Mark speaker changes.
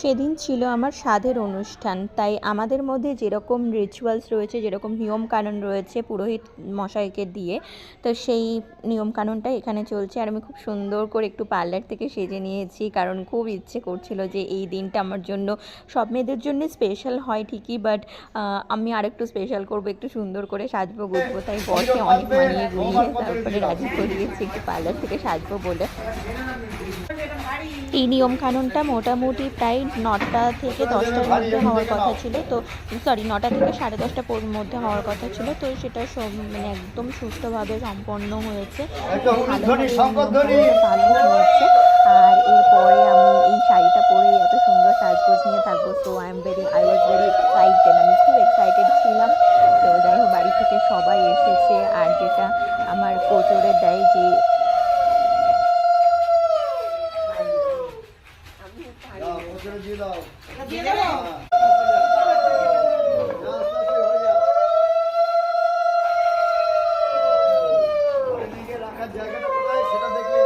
Speaker 1: সেদিন ছিল আমার সাধের অনুষ্ঠান, তাই আমাদের মধ্যে যেরকম রিচুয়ালস রয়েছে, যেরকম নিয়মকানুন রয়েছে পুরোহিত মশাইকে দিয়ে, তো সেই নিয়মকানুনটাই এখানে চলছে। আর আমি খুব সুন্দর করে একটু পার্লার থেকে সেজে নিয়েছি, কারণ খুব ইচ্ছে করছিল যে এই দিনটা আমার জন্য, সব মেয়েদের জন্য স্পেশাল হয় ঠিকই, বাট আমি আরেকটু স্পেশাল করবো, একটু সুন্দর করে সাজবো গুজবো। তাই বরকে অনেক মানিয়ে গুনিয়ে তারপরে রাজি করিয়েছি একটু পার্লার থেকে সাজবো বলে। এই নিয়মকানুনটা মোটামুটি প্রায় 9টা থেকে 10টার মধ্যে হওয়ার কথা ছিল, তো সরি 9টা থেকে 10:30টার মধ্যে হওয়ার কথা ছিল, তো সেটা সব মানে একদম সুষ্ঠুভাবে সম্পন্ন হয়েছে, ভালোভাবে পালন হয়েছে। আর এরপরে আমি এই শাড়িটা পরেই এত সুন্দর সাজগোজ নিয়ে থাকবো, so I was very excited, আমি খুব এক্সাইটেড ছিলাম। তো যাই হোক, বাড়ি থেকে সবাই এসেছে, আর যেটা আমার কোচরে দেয় যে
Speaker 2: জায়গাটা কোথায় সেটা দেখলে